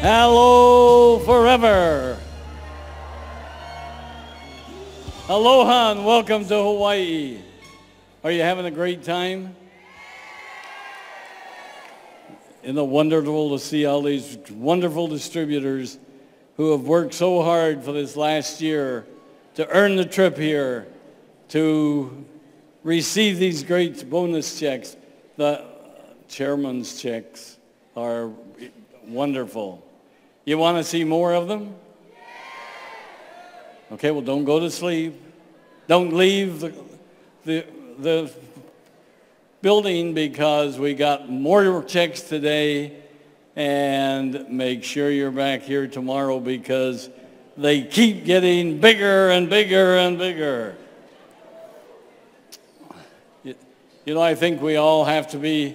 Hello forever. Aloha and welcome to Hawaii. Are you having a great time? Isn't it wonderful to see all these wonderful distributors who have worked so hard for this last year to earn the trip here, to receive these great bonus checks. The chairman's checks are wonderful. You want to see more of them? Okay, well, don't go to sleep. Don't leave the building because we got more checks today, and make sure you're back here tomorrow because they keep getting bigger and bigger and bigger. You know, I think we all have to be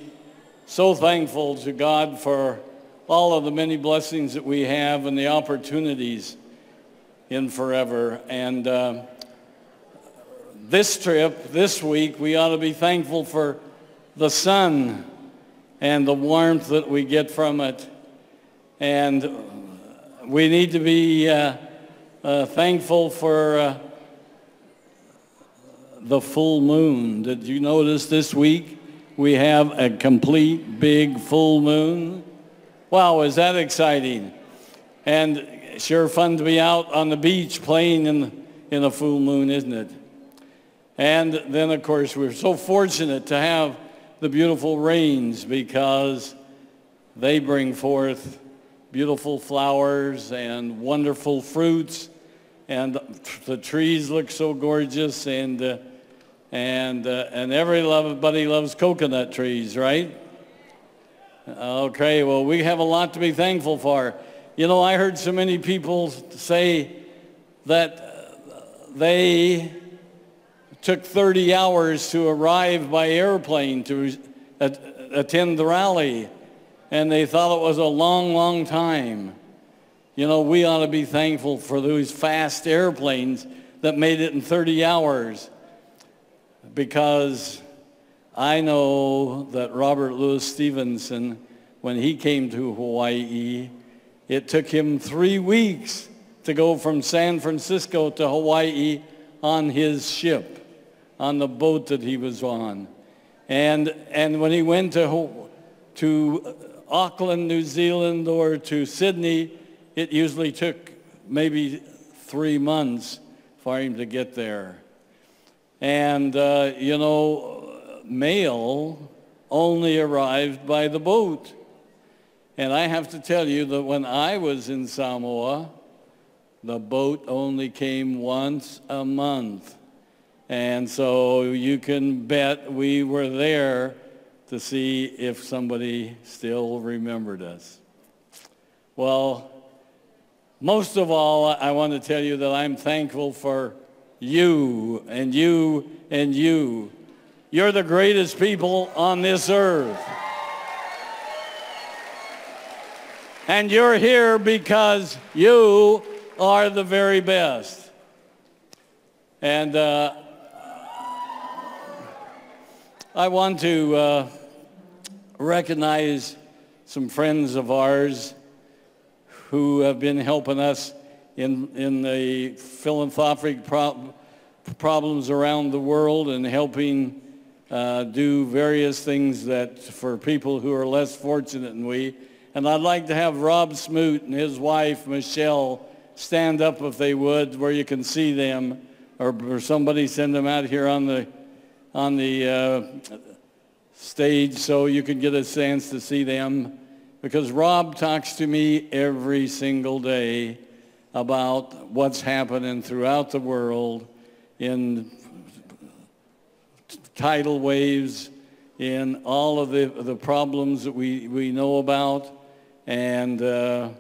so thankful to God for all of the many blessings that we have and the opportunities in forever. And this trip, this week, we ought to be thankful for the sun and the warmth that we get from it. And we need to be thankful for the full moon. Did you notice this week we have a complete big full moon? Wow, is that exciting? And sure fun to be out on the beach playing in a full moon, isn't it? And then, of course, we're so fortunate to have the beautiful rains because they bring forth beautiful flowers and wonderful fruits, and the trees look so gorgeous, and everybody loves coconut trees, right? Okay, well, we have a lot to be thankful for. You know, I heard so many people say that they took 30 hours to arrive by airplane to attend the rally, and they thought it was a long, long time. You know, we ought to be thankful for those fast airplanes that made it in 30 hours, because I know that Robert Louis Stevenson, when he came to Hawaii, it took him 3 weeks to go from San Francisco to Hawaii on his ship, on the boat that he was on. And when he went to Auckland, New Zealand, or to Sydney, it usually took maybe 3 months for him to get there. And, you know, mail only arrived by the boat. And I have to tell you that when I was in Samoa, the boat only came once a month. And so you can bet we were there to see if somebody still remembered us. Well, most of all, I want to tell you that I'm thankful for you and you and you. You're the greatest people on this earth. And you're here because you are the very best. And I want to recognize some friends of ours who have been helping us in the philanthropic problems around the world and helping do various things that for people who are less fortunate than we. And I'd like to have Rob Smoot and his wife, Michelle, stand up if they would, where you can see them, or somebody send them out here on the stage so you can get a chance to see them. Because Rob talks to me every single day about what's happening throughout the world in tidal waves, in all of the problems that we know about, and that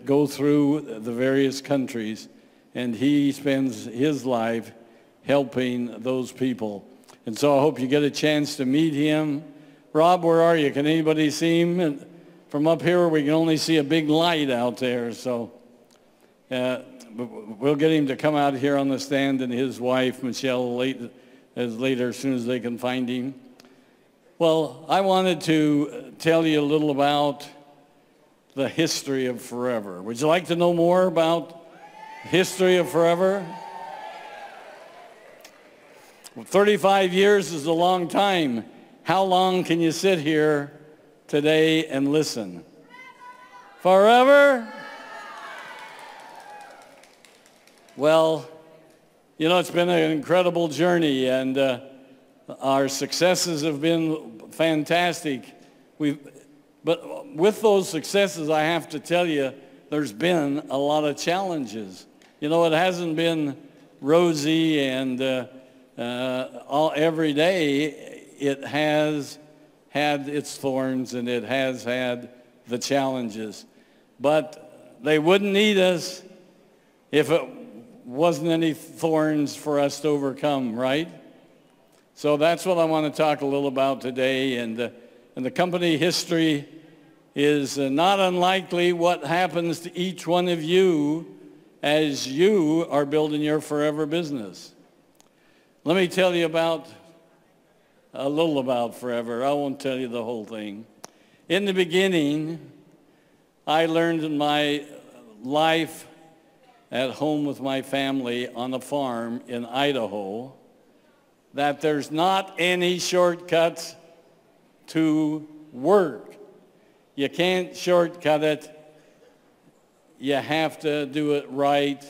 go through the various countries. And he spends his life helping those people. And so I hope you get a chance to meet him. Rob, where are you? Can anybody see him? And from up here, we can only see a big light out there. So we'll get him to come out here on the stand, and his wife, Michelle, later as soon as they can find him. Well, I wanted to tell you a little about the history of forever. Would you like to know more about history of forever? 35 years is a long time. How long can you sit here today and listen? Forever? Well, you know, it's been an incredible journey, and our successes have been fantastic. But with those successes, I have to tell you, there's been a lot of challenges. You know, it hasn't been rosy and every day. It has had its thorns, and it has had the challenges. But they wouldn't need us if it wasn't any thorns for us to overcome, right? So that's what I want to talk a little about today. And the company history is not unlikely what happens to each one of you as you are building your forever business. Let me tell you a little about forever. I won't tell you the whole thing. In the beginning, I learned in my life at home with my family on a farm in Idaho that there's not any shortcuts to work. You can't shortcut it. You have to do it right,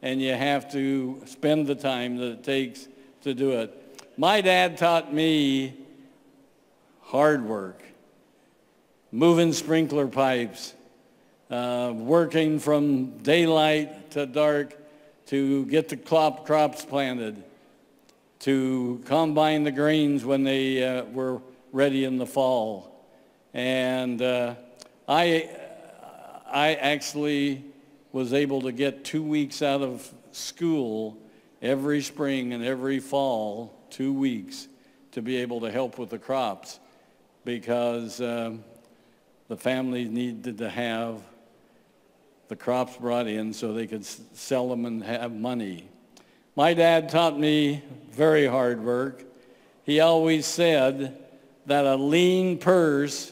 and you have to spend the time that it takes to do it. My dad taught me hard work, moving sprinkler pipes, working from daylight to dark to get the crops planted, to combine the grains when they were ready in the fall. And I actually was able to get 2 weeks out of school every spring and every fall, 2 weeks, to be able to help with the crops, because the family needed to have the crops brought in so they could sell them and have money. My dad taught me very hard work. He always said that a lean purse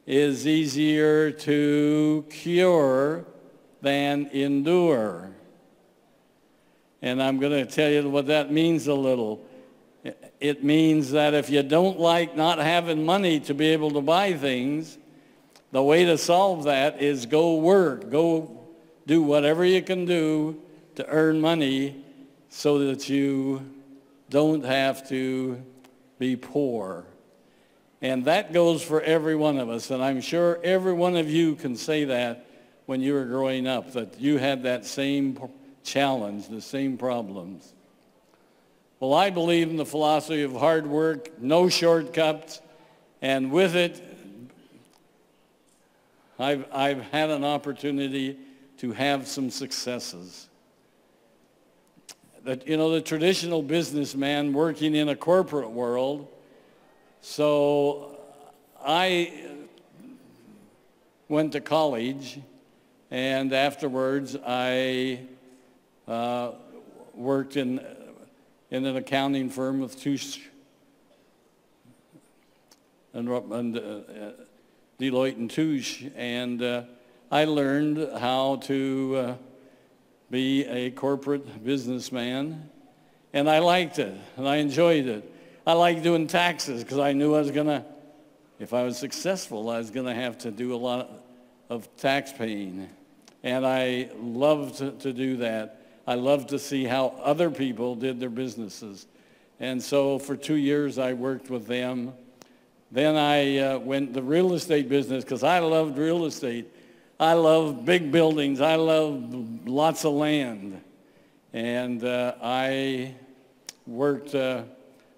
is easier to cure than endure. And I'm going to tell you what that means a little. It means that if you don't like not having money to be able to buy things, the way to solve that is go work. Go do whatever you can do to earn money so that you don't have to be poor. And that goes for every one of us. And I'm sure every one of you can say that when you were growing up, that you had that same challenge, the same problems. Well, I believe in the philosophy of hard work, no shortcuts, and with it, I've had an opportunity to have some successes. That, you know, the traditional businessman working in a corporate world. So I went to college, and afterwards I worked in an accounting firm with Deloitte and Touche, and I learned how to be a corporate businessman, and I liked it, and I enjoyed it. I liked doing taxes because I knew if I was successful, I was going to have to do a lot of tax paying, and I loved to do that. I loved to see how other people did their businesses, and so for 2 years I worked with them. Then I went the real estate business because I loved real estate. I love big buildings. I love lots of land. And I worked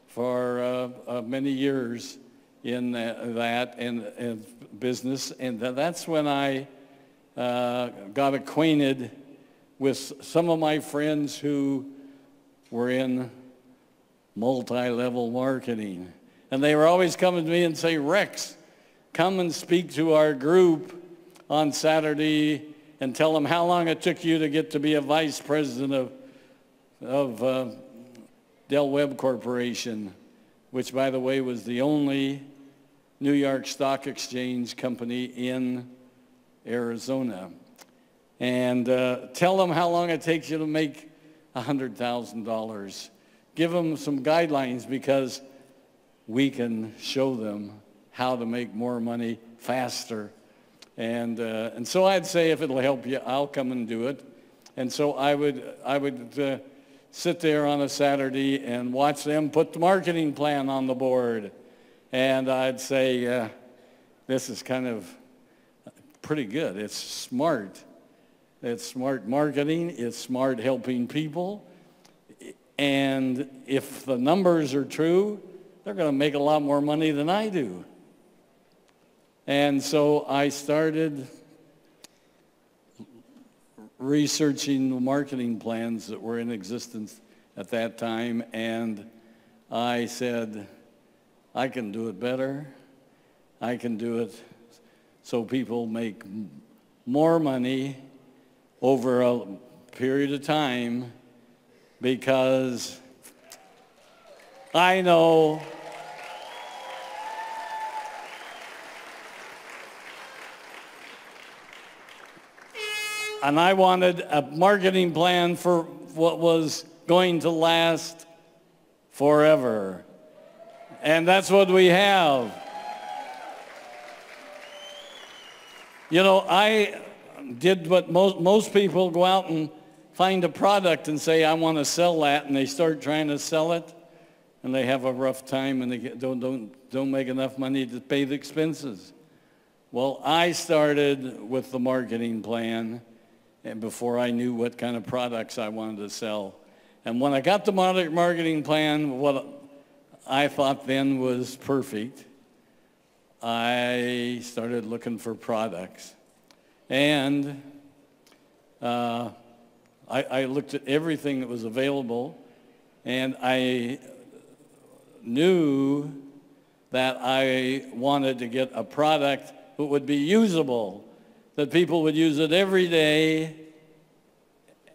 for many years in that and business. And that's when I got acquainted with some of my friends who were in multi-level marketing. And they were always coming to me and say, Rex, come and speak to our group on Saturday and tell them how long it took you to get to be a vice president of Del Webb Corporation, which, by the way, was the only New York Stock Exchange company in Arizona. And tell them how long it takes you to make $100,000. Give them some guidelines, because we can show them how to make more money faster. And so I'd say, if it'll help you, I'll come and do it. And so I would sit there on a Saturday and watch them put the marketing plan on the board. And I'd say, this is kind of pretty good. It's smart. It's smart marketing. It's smart helping people. And if the numbers are true, they're going to make a lot more money than I do. And so I started researching the marketing plans that were in existence at that time, and I said, I can do it better. I can do it so people make more money over a period of time, because I know and I wanted a marketing plan for what was going to last forever. And that's what we have. You know, I did what most people go out and find a product and say, I want to sell that, and they start trying to sell it, and they have a rough time, and they don't make enough money to pay the expenses. Well, I started with the marketing plan, and before I knew what kind of products I wanted to sell. And when I got the marketing plan, what I thought then was perfect, I started looking for products. And I looked at everything that was available, and I knew that I wanted to get a product that would be usable, that people would use it every day,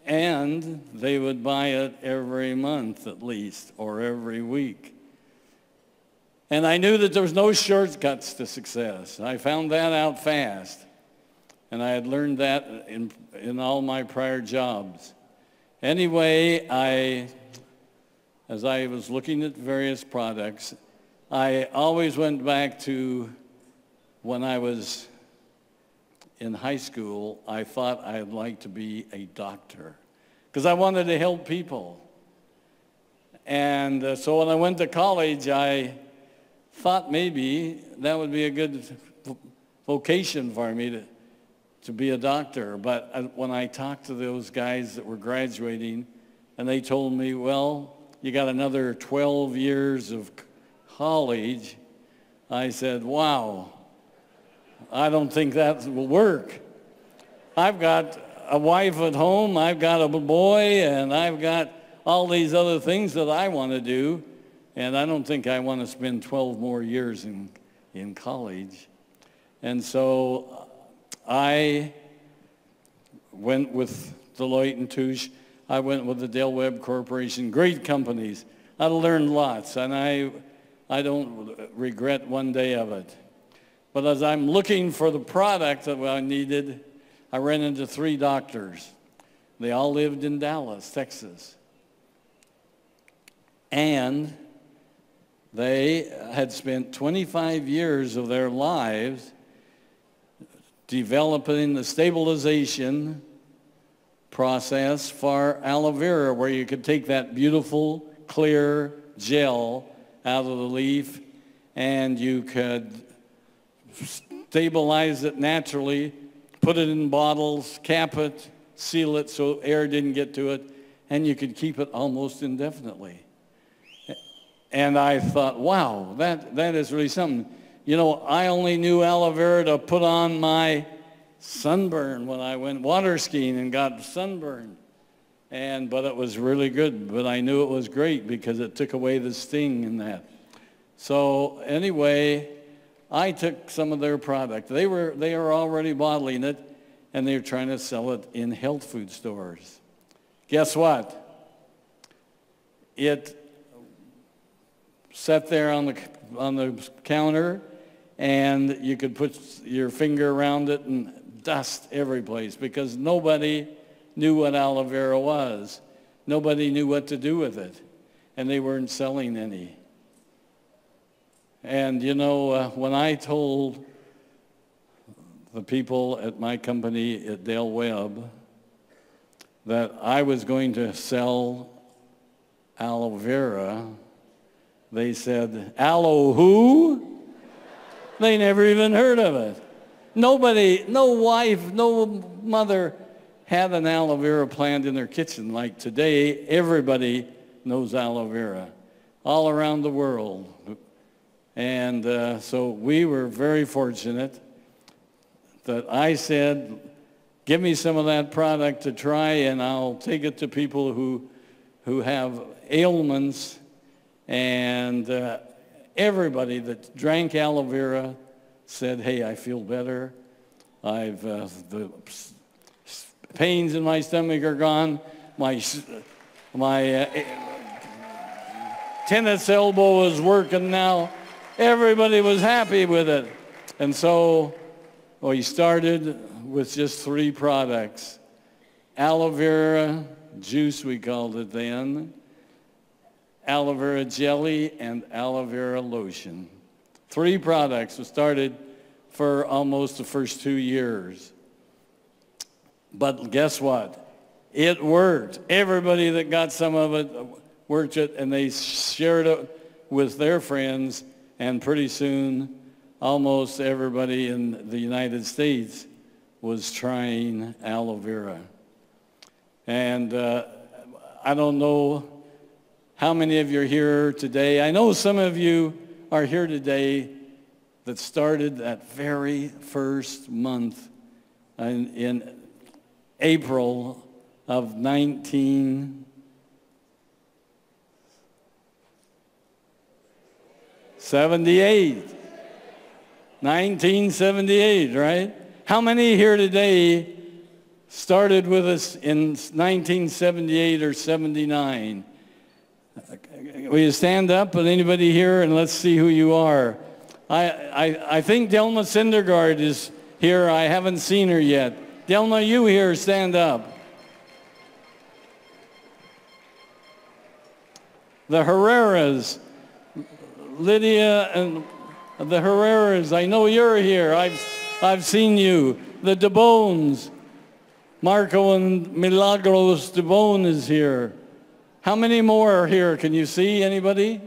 and they would buy it every month at least, or every week. And I knew that there was no shortcuts to success. I found that out fast. And I had learned that in all my prior jobs. Anyway, as I was looking at various products, I always went back to when I was in high school. I thought I'd like to be a doctor because I wanted to help people. And so when I went to college, I thought maybe that would be a good vocation for me to be a doctor. But when I talked to those guys that were graduating, and they told me, well, you got another 12 years of college, I said, wow, I don't think that will work. I've got a wife at home, I've got a boy, and I've got all these other things that I want to do, and I don't think I want to spend 12 more years in college. And so I went with Deloitte & Touche. I went with the Del Webb Corporation, great companies. I learned lots, and I don't regret one day of it. But as I'm looking for the product that I needed, I ran into 3 doctors. They all lived in Dallas, Texas. And they had spent 25 years of their lives developing the stabilization process for aloe vera, where you could take that beautiful, clear gel out of the leaf and you could stabilize it naturally, put it in bottles, cap it, seal it so air didn't get to it, and you could keep it almost indefinitely. And I thought, wow, that is really something. You know, I only knew aloe vera to put on my sunburn when I went water skiing and got sunburned. But it was really good. But I knew it was great because it took away the sting in that. So anyway, I took some of their product. They were already bottling it, and they were trying to sell it in health food stores. Guess what? It sat there on the counter, and you could put your finger around it and dust every place because nobody knew what aloe vera was. Nobody knew what to do with it, and they weren't selling any. And you know, when I told the people at my company at Dale Webb that I was going to sell aloe vera, they said, "Aloe who?" They never even heard of it. Nobody, no wife, no mother had an aloe vera plant in their kitchen. Like today, everybody knows aloe vera all around the world. And so we were very fortunate that I said, give me some of that product to try and I'll take it to people who have ailments. And everybody that drank aloe vera said, hey, I feel better. The pains in my stomach are gone. My tennis elbow is working now. Everybody was happy with it. And so we started with just 3 products. Aloe vera juice, we called it then. Aloe vera jelly and aloe vera lotion. 3 products. We started for almost the first 2 years. But guess what? It worked. Everybody that got some of it worked it, and they shared it with their friends, and pretty soon almost everybody in the United States was trying aloe vera. And I don't know how many of you are here today. I know some of you are here today that started that very first month in April of 1978. 1978, right? How many here today started with us in 1978 or 79? Will you stand up with anybody here and let's see who you are. I think Delma Syndergaard is here. I haven't seen her yet. Delma, you here, stand up. The Herreras, Lydia and the Herreras, I know you're here. I've seen you. The DeBones, Marco and Milagros DeBone is here. How many more are here? Can you see anybody?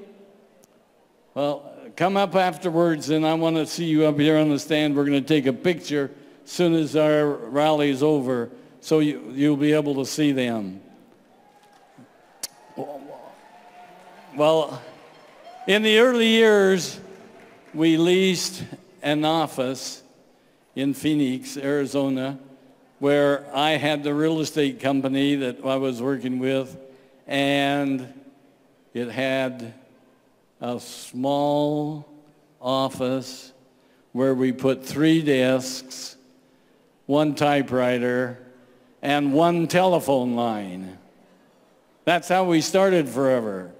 Well, come up afterwards and I want to see you up here on the stand. We're going to take a picture as soon as our rally is over so you'll be able to see them. Well, in the early years, we leased an office in Phoenix, Arizona, where I had the real estate company that I was working with, and it had a small office where we put 3 desks, 1 typewriter, and 1 telephone line. That's how we started forever.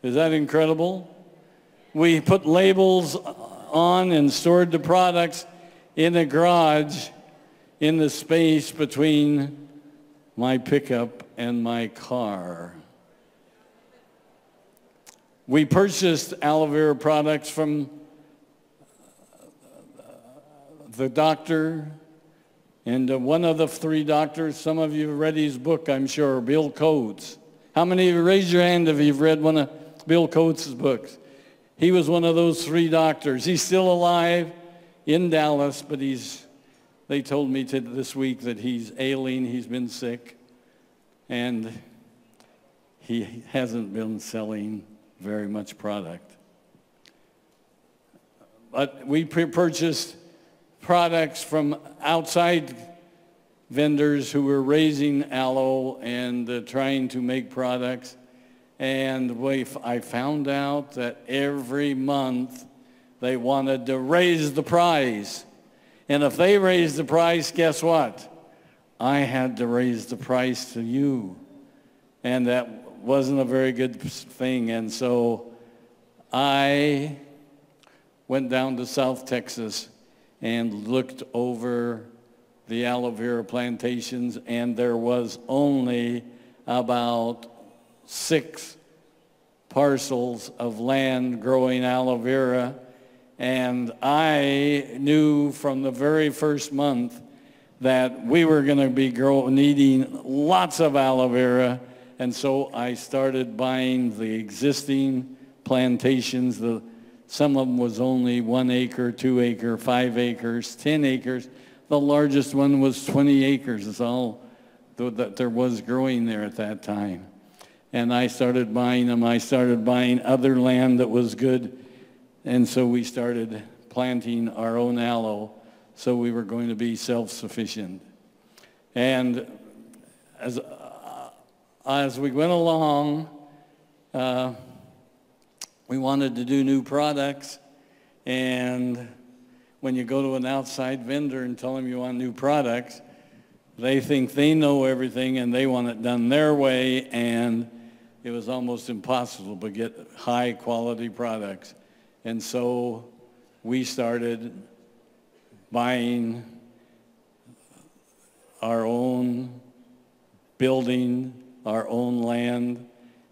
Is that incredible? We put labels on and stored the products in the garage in the space between my pickup and my car. We purchased aloe vera products from the doctor, and one of the 3 doctors, some of you have read his book, I'm sure, Bill Coates. How many of you, raise your hand if you've read one of Bill Coates' books? He was one of those 3 doctors. He's still alive in Dallas, but they told me this week that he's ailing, he's been sick, and he hasn't been selling very much product. But we purchased products from outside vendors who were raising aloe and trying to make products. And I found out that every month they wanted to raise the price. And if they raised the price, guess what? I had to raise the price to you. And that wasn't a very good thing. And so I went down to South Texas and looked over the aloe vera plantations, and there was only about 6 parcels of land growing aloe vera. And I knew from the very first month that we were going to be needing lots of aloe vera. And so I started buying the existing plantations. Some of them was only 1 acre, 2 acre, 5 acres, 10 acres. The largest one was 20 acres. Is all that there was growing there at that time. And I started buying them. I started buying other land that was good. And so we started planting our own aloe, so we were going to be self-sufficient. And as we went along, we wanted to do new products. And when you go to an outside vendor and tell them you want new products, they think they know everything and they want it done their way, and it was almost impossible to get high quality products. And so we started buying our own building, our own land,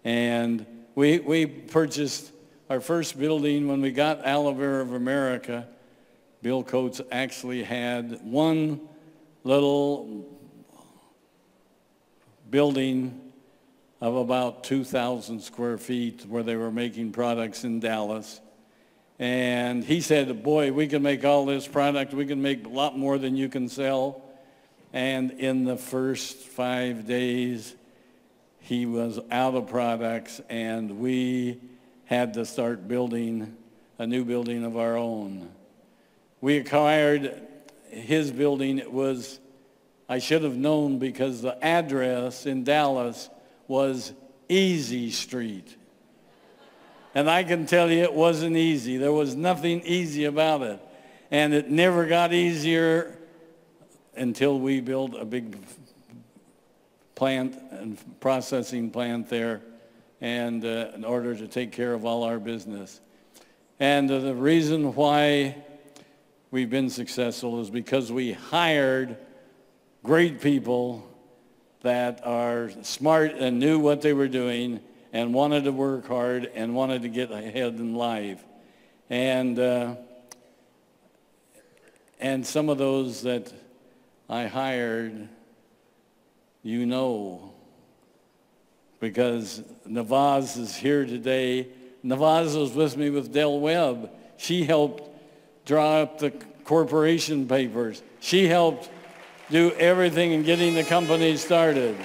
and we purchased our first building when we got Aloe Vera of America. Bill Coates actually had one little building of about 2,000 square feet where they were making products in Dallas. And he said, boy, we can make all this product. We can make a lot more than you can sell. And in the first 5 days, he was out of products, and we had to start building a new building of our own. We acquired his building. It was, I should have known, because the address in Dallas was Easy Street. And I can tell you it wasn't easy. There was nothing easy about it. And it never got easier until we built a big plant and processing plant there, and in order to take care of all our business. And the reason why we've been successful is because we hired great people that are smart and knew what they were doing and wanted to work hard and wanted to get ahead in life. And some of those that I hired, you know, because Navaz is here today. Navaz was with me with Del Webb. She helped draw up the corporation papers. She helped do everything in getting the company started.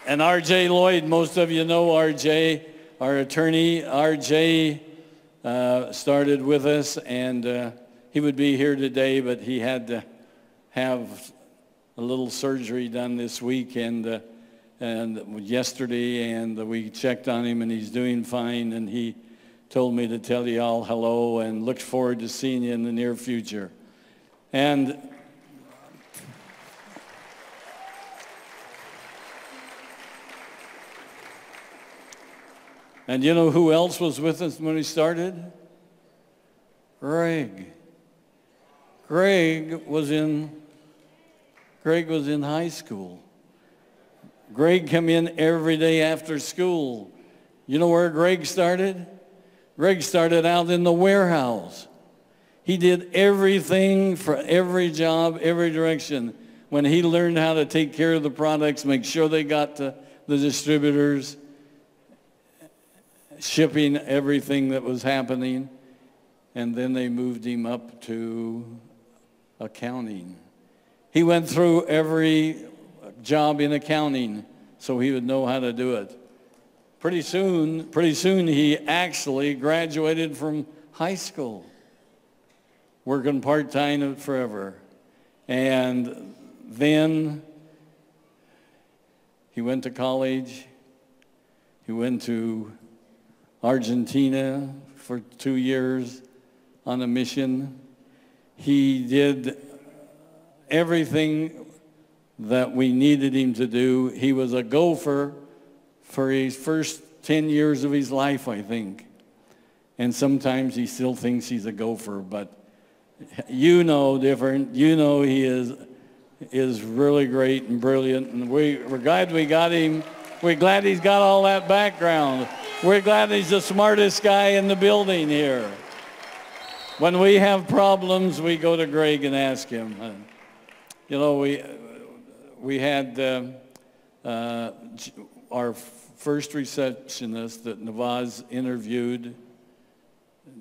And R.J. Lloyd, most of you know R.J., our attorney. R.J. started with us, and he would be here today, but he had to have a little surgery done this week and yesterday, and we checked on him, and he's doing fine, and he told me to tell you all hello and look forward to seeing you in the near future. And you know who else was with us when we started? Greg. Greg was in high school. Greg came in every day after school. You know where Greg started? Greg started out in the warehouse. He did everything for every job, every direction. When he learned how to take care of the products, make sure they got to the distributors, shipping everything that was happening, and then they moved him up to accounting. He went through every job in accounting so he would know how to do it. Pretty soon he actually graduated from high school, working part-time forever. And then he went to college. He went to Argentina for 2 years on a mission. He did everything that we needed him to do. He was a gopher for his first 10 years of his life, I think. And sometimes he still thinks he's a gopher, but You know different. You know he is really great and brilliant, and we're glad we got him. We're glad he's got all that background. We're glad he's the smartest guy in the building here. When we have problems, we go to Greg and ask him. You know, we had our first receptionist that Navaz interviewed,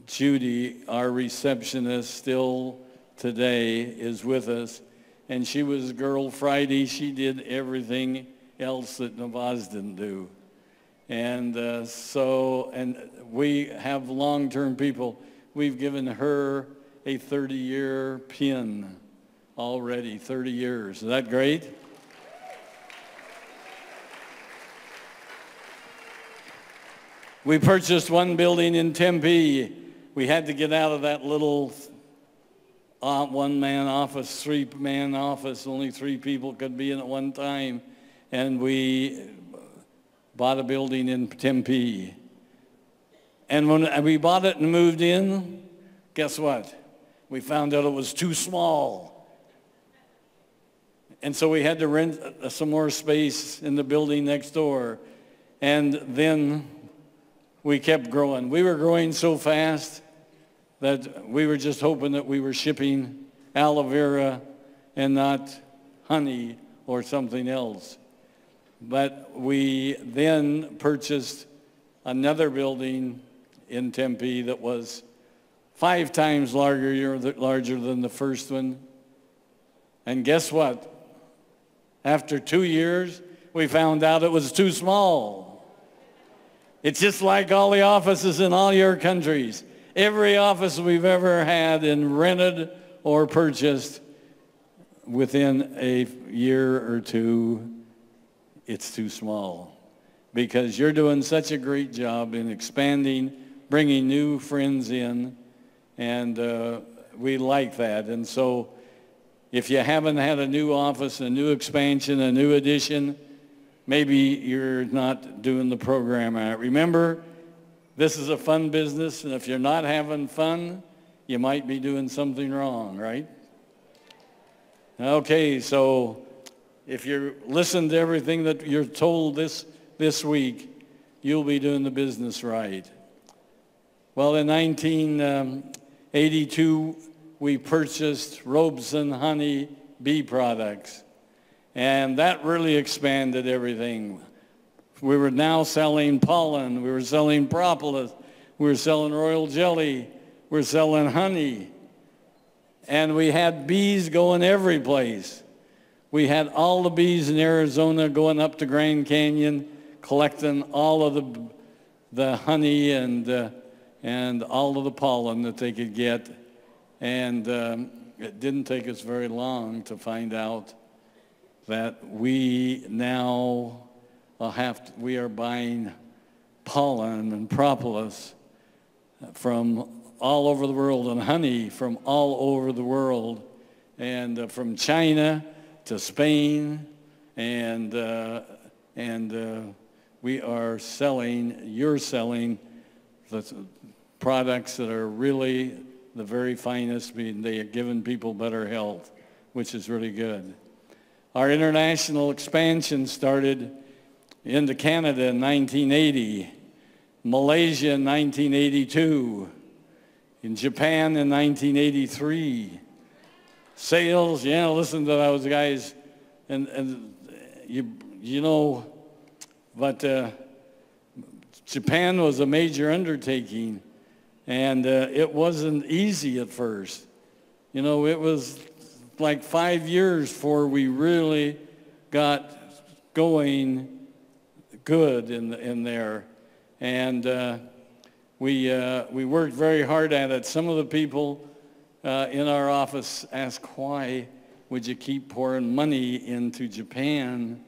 Judy, our receptionist, still today is with us. And she was Girl Friday. She did everything else that Navaz didn't do. And and we have long-term people. We've given her a 30-year pin already, 30 years. Is that great? We purchased one building in Tempe. We had to get out of that little one-man office, three-man office. Only 3 people could be in at one time. And we bought a building in Tempe. And when we bought it and moved in, guess what? We found out it was too small. And so we had to rent some more space in the building next door. And then we kept growing. We were growing so fast that we were just hoping that we were shipping aloe vera and not honey or something else. But we then purchased another building in Tempe that was 5 times larger than the first one. And guess what? After 2 years, we found out it was too small. It's just like all the offices in all your countries. Every office we've ever had and rented or purchased, within a year or two, it's too small. Because you're doing such a great job in expanding, bringing new friends in, and we like that. And so if you haven't had a new office, a new expansion, a new addition, maybe you're not doing the program right. Remember, this is a fun business, and if you're not having fun, you might be doing something wrong, right? Okay, so if you listen to everything that you're told this week, you'll be doing the business right. Well, in 1982, we purchased Robeson Honey Bee Products, and that really expanded everything. We were now selling pollen, we were selling propolis, we were selling royal jelly, we were selling honey, and we had bees going every place. We had all the bees in Arizona going up to Grand Canyon, collecting all of the honey and all of the pollen that they could get. And it didn't take us very long to find out that we now we are buying pollen and propolis from all over the world, and honey from all over the world, and from China to Spain, and you're selling the products that are really the very finest. They are giving people better health, which is really good. Our international expansion started into Canada in 1980, Malaysia in 1982, in Japan in 1983. Sales, yeah, listen to those guys, and you know, but Japan was a major undertaking, and it wasn't easy at first. You know, it was like 5 years before we really got going good in there, and we worked very hard at it. Some of the people in our office ask, why would you keep pouring money into Japan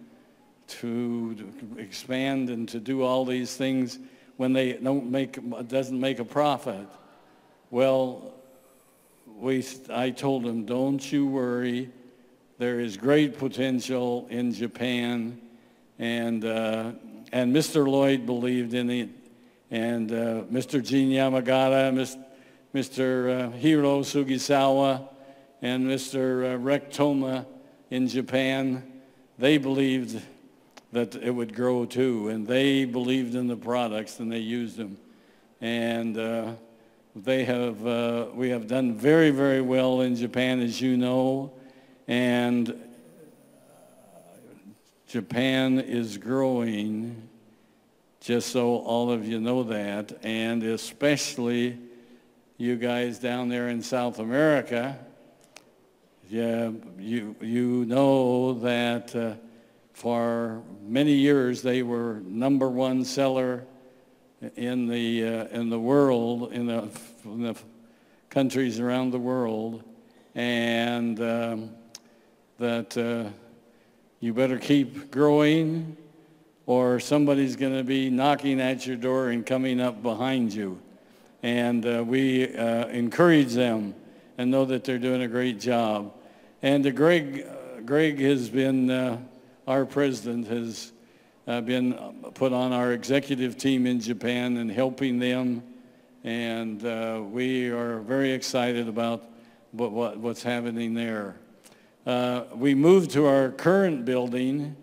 to expand and to do all these things when they doesn't make a profit? Well, I told them, don't you worry. There is great potential in Japan, and Mr. Lloyd believed in it, and Mr. Gene Yamagata, Mr. Hiro Sugisawa and Mr. Rektoma in Japan, they believed that it would grow too, and they believed in the products and they used them. And we have done very, very well in Japan, as you know, and Japan is growing, just so all of you know that, and especially you guys down there in South America. Yeah, you know that for many years they were #1 seller in the world, in the countries around the world, and that you better keep growing, or somebody's going to be knocking at your door and coming up behind you. And we encourage them and know that they're doing a great job. And Greg has been, our president has been put on our executive team in Japan and helping them. And we are very excited about what's happening there. We moved to our current building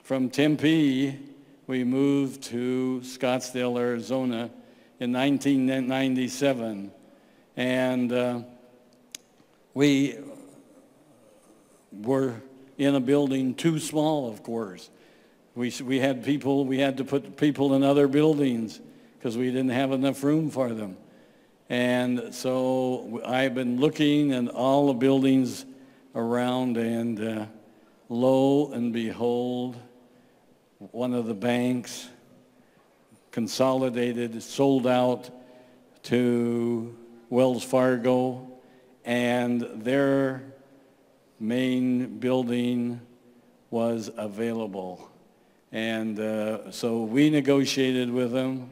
from Tempe. We moved to Scottsdale, Arizona in 1997. And we were in a building too small, of course. We had to put people in other buildings because we didn't have enough room for them. And so I've been looking at all the buildings around, and lo and behold, one of the banks consolidated, sold out to Wells Fargo, and their main building was available. And so we negotiated with them.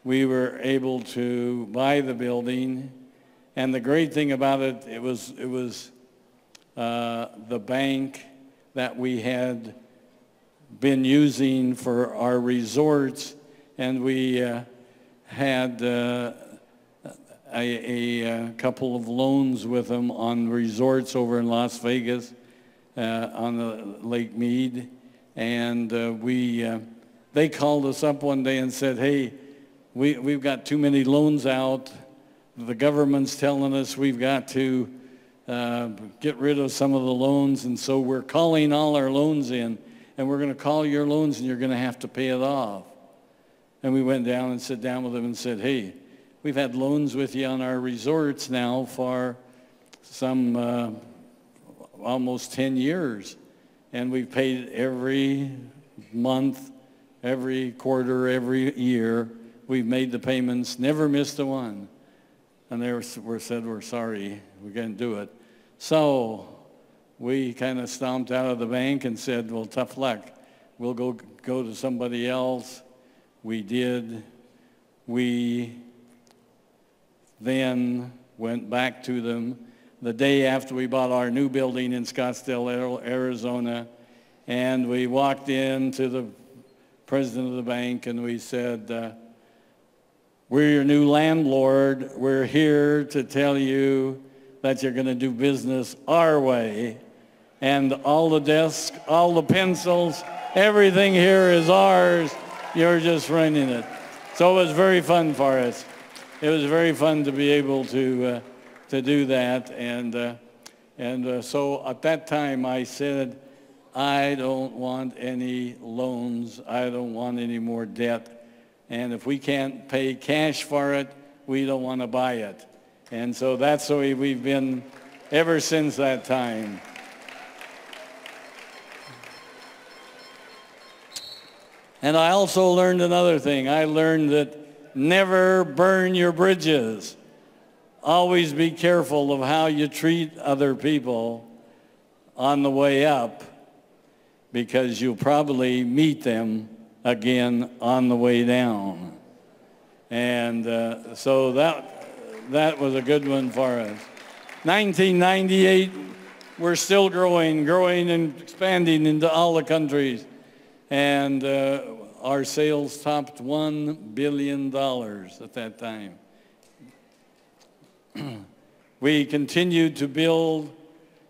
We were able to buy the building, and the great thing about it, it was the bank that we had been using for our resorts, and we had a couple of loans with them on resorts over in Las Vegas on the Lake Mead, and they called us up one day and said, hey, we've got too many loans out. The government's telling us we've got to get rid of some of the loans, and so we're calling all our loans in, and we're going to call your loans, and you're going to have to pay it off. And we went down and sat down with them and said, hey, we've had loans with you on our resorts now for some almost 10 years, and we've paid every month, every quarter, every year. We've made the payments, never missed a one. And they said, we're sorry, we can't do it. So we kind of stomped out of the bank and said, well, tough luck. We'll go to somebody else. We did. We then went back to them the day after we bought our new building in Scottsdale, Arizona, and we walked in to the president of the bank and we said, we're your new landlord. We're here to tell you that you're going to do business our way. And all the desks, all the pencils, everything here is ours. You're just renting it. So it was very fun for us. It was very fun to be able to do that. And so at that time I said, I don't want any loans. I don't want any more debt. And if we can't pay cash for it, we don't want to buy it. And so that's the way we've been ever since that time. And I also learned another thing. I learned that never burn your bridges. Always be careful of how you treat other people on the way up, because you'll probably meet them again on the way down. And so that was a good one for us. 1998, we're still growing and expanding into all the countries. And our sales topped $1 billion at that time. We continue to build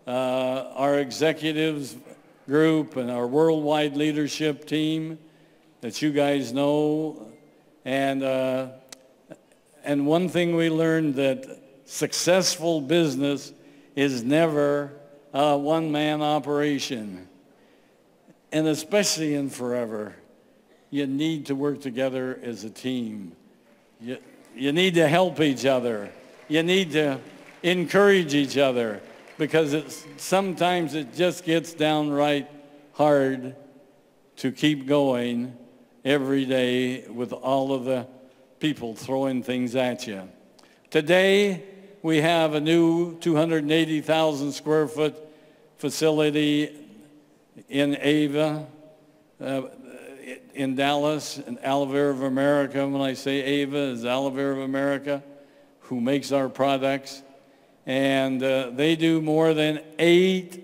our executives group and our worldwide leadership team that you guys know. And one thing we learned, that successful business is never a one-man operation. And especially in forever, you need to work together as a team. You need to help each other. You need to encourage each other, because sometimes it just gets downright hard to keep going every day with all of the people throwing things at you. Today, we have a new 280,000 square foot facility in Ava, in Dallas, and Aloe Vera of America. When I say Ava, is Aloe Vera of America, who makes our products. And they do more than 8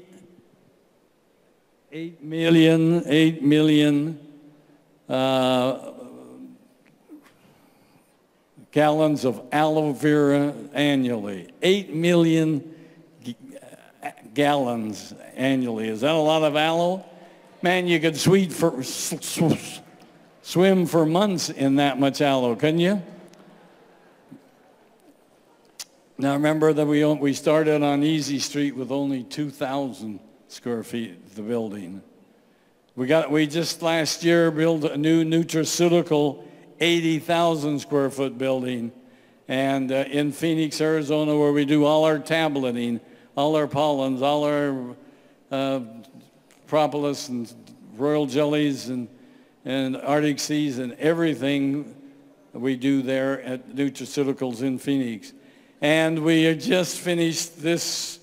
million gallons of aloe vera annually. 8 million gallons annually. Is that a lot of aloe? Man, you could swim for months in that much aloe, couldn't you? Now remember that we started on Easy Street with only 2,000 square feet, the building. We just last year built a new nutraceutical 80,000 square foot building, and in Phoenix, Arizona, where we do all our tableting, all our pollens, all our propolis and royal jellies and Arctic seas and everything we do there at Nutraceuticals in Phoenix. And we had just finished this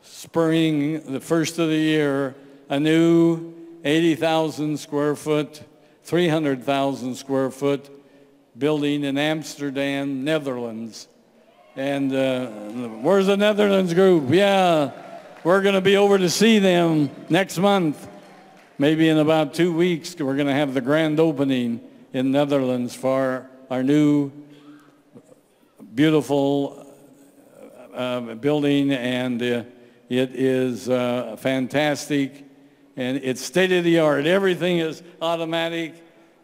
spring, the first of the year, a new 80,000 square foot, 300,000 square foot building in Amsterdam, Netherlands. And where's the Netherlands group? Yeah, we're going to be over to see them next month. Maybe in about 2 weeks, we're going to have the grand opening in Netherlands for our new beautiful building, and it is fantastic, and it's state-of-the-art. Everything is automatic,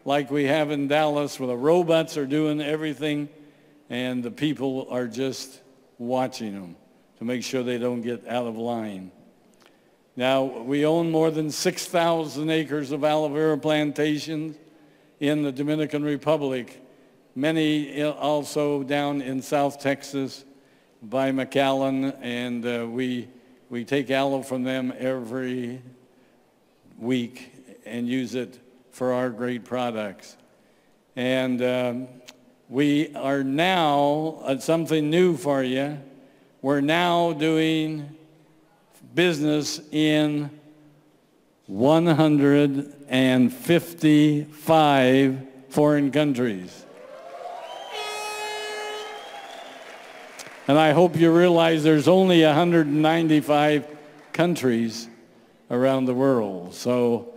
like we have in Dallas, where the robots are doing everything, and the people are just watching them to make sure they don't get out of line. Now, we own more than 6,000 acres of aloe vera plantations in the Dominican Republic, many also down in South Texas by McAllen, and we take aloe from them every week and use it for our great products. And we are now, something new for you, we're now doing business in 155 foreign countries. And I hope you realize there's only 195 countries around the world. So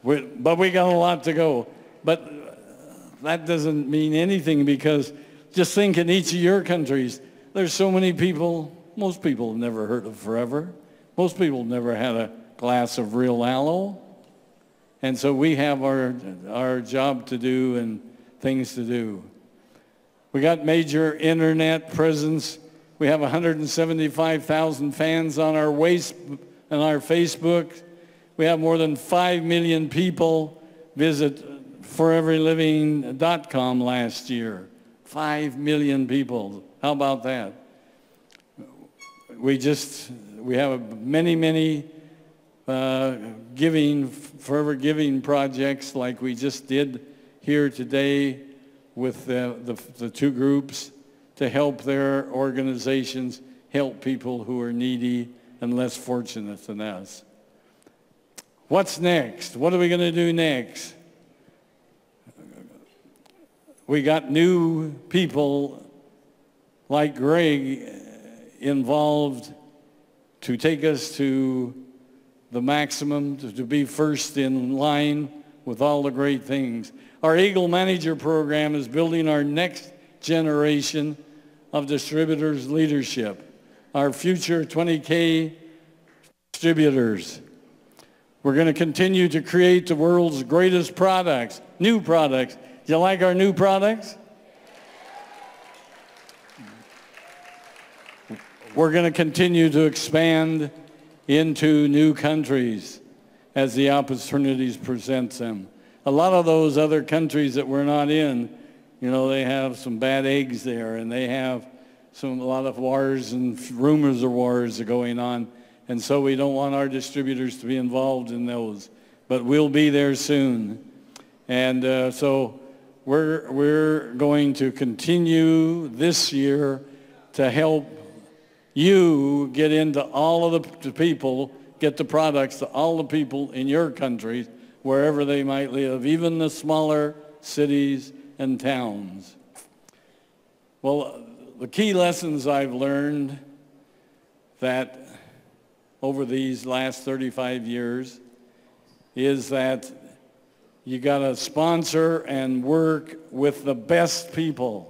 but we got a lot to go. But that doesn't mean anything, because just think, in each of your countries, there's so many people. Most people have never heard of Forever. Most people have never had a glass of real aloe. And so we have our job to do and things to do. We got major internet presence. We have 175,000 fans on our Facebook. We have more than 5 million people visit foreverliving.com last year. 5 million people. How about that? We have many forever giving projects, like we just did here today with the two groups, to help their organizations help people who are needy and less fortunate than us. What's next? What are we going to do next? We got new people like Greg involved to take us to the maximum, to be first in line with all the great things. Our Eagle Manager program is building our next generation of distributors leadership, our future 20K distributors. We're going to continue to create the world's greatest products, new products. You like our new products? We're going to continue to expand into new countries as the opportunities present them. A lot of those other countries that we're not in, you know, they have some bad eggs there, and they have a lot of wars and rumors of wars are going on, and so we don't want our distributors to be involved in those. But we'll be there soon. And so we're going to continue this year to help you get into all of the people, get the products to all the people in your countries, wherever they might live, even the smaller cities and towns. Well, the key lessons I've learned that over these last 35 years is that you got to sponsor and work with the best people.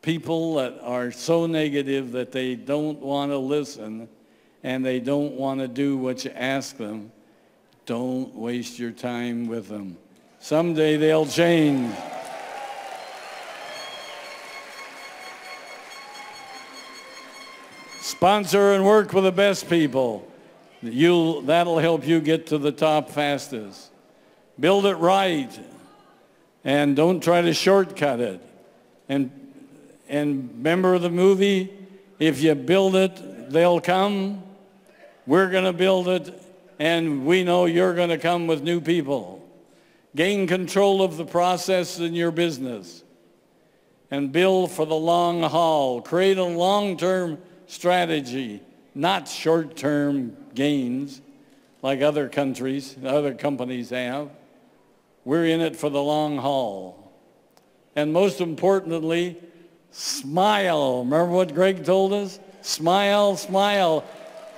People that are so negative that they don't want to listen and they don't want to do what you ask them. Don't waste your time with them. Someday they'll change. Sponsor and work with the best people. That'll help you get to the top fastest. Build it right, and don't try to shortcut it. And remember the movie, if you build it, they'll come. We're going to build it, and we know you're going to come with new people. Gain control of the process in your business and build for the long haul. Create a long-term strategy, not short-term gains like other countries, other companies have. We're in it for the long haul. And most importantly, smile. Remember what Greg told us? Smile, smile.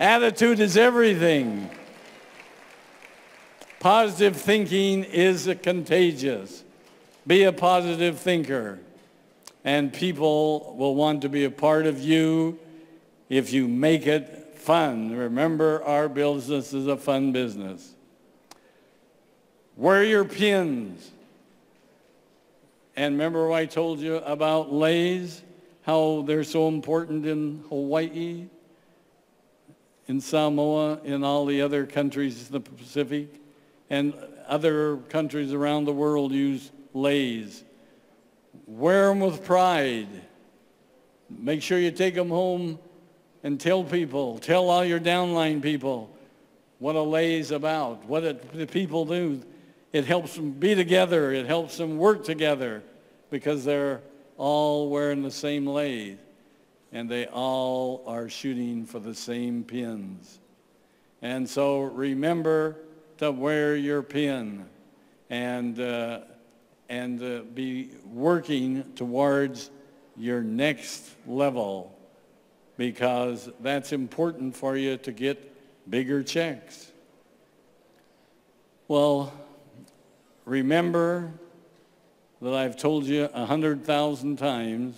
Attitude is everything. Positive thinking is contagious. Be a positive thinker, and people will want to be a part of you if you make it fun. Remember, our business is a fun business. Wear your pins. And remember what I told you about Lays, how they're so important in Hawaii, in Samoa, in all the other countries in the Pacific, and other countries around the world use Lays. Wear them with pride. Make sure you take them home and tell people, tell all your downline people what a Lay's about, what the people do. It helps them be together. It helps them work together because they're all wearing the same Lay, and they all are shooting for the same pins. And so remember to wear your pin and be working towards your next level, because that's important for you to get bigger checks. Well, remember that I've told you 100,000 times,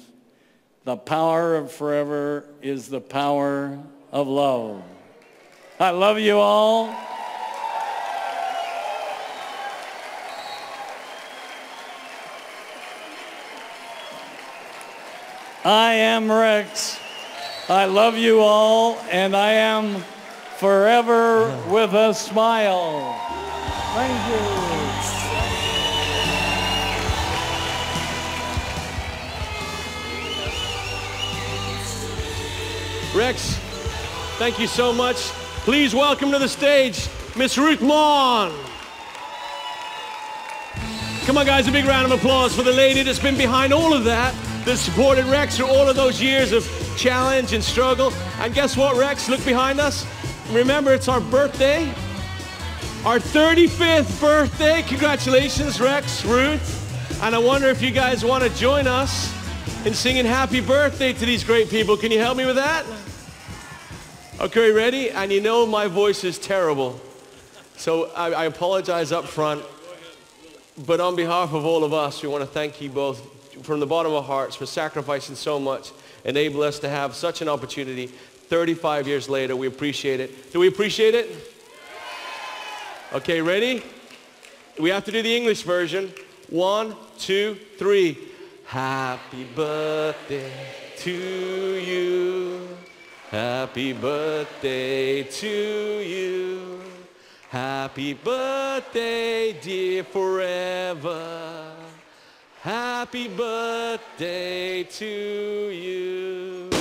the power of forever is the power of love. I love you all. I am Rex. I love you all, and I am forever with a smile. Thank you. Rex, thank you so much. Please welcome to the stage, Miss Ruth Maughan. Come on, guys, a big round of applause for the lady that's been behind all of that supported Rex through all of those years of challenge and struggle. And guess what, Rex? Look behind us. Remember, it's our birthday, our 35th birthday. Congratulations, Rex, Ruth. And I wonder if you guys want to join us in singing happy birthday to these great people. Can you help me with that? Okay, ready? And you know my voice is terrible, so I apologize up front. But on behalf of all of us, we want to thank you both from the bottom of our hearts for sacrificing so much, enable us to have such an opportunity 35 years later. We appreciate it. Do we appreciate it? Okay, ready? We have to do the English version. 1, 2, 3. Happy birthday to you. Happy birthday to you. Happy birthday, dear forever. Happy birthday to you.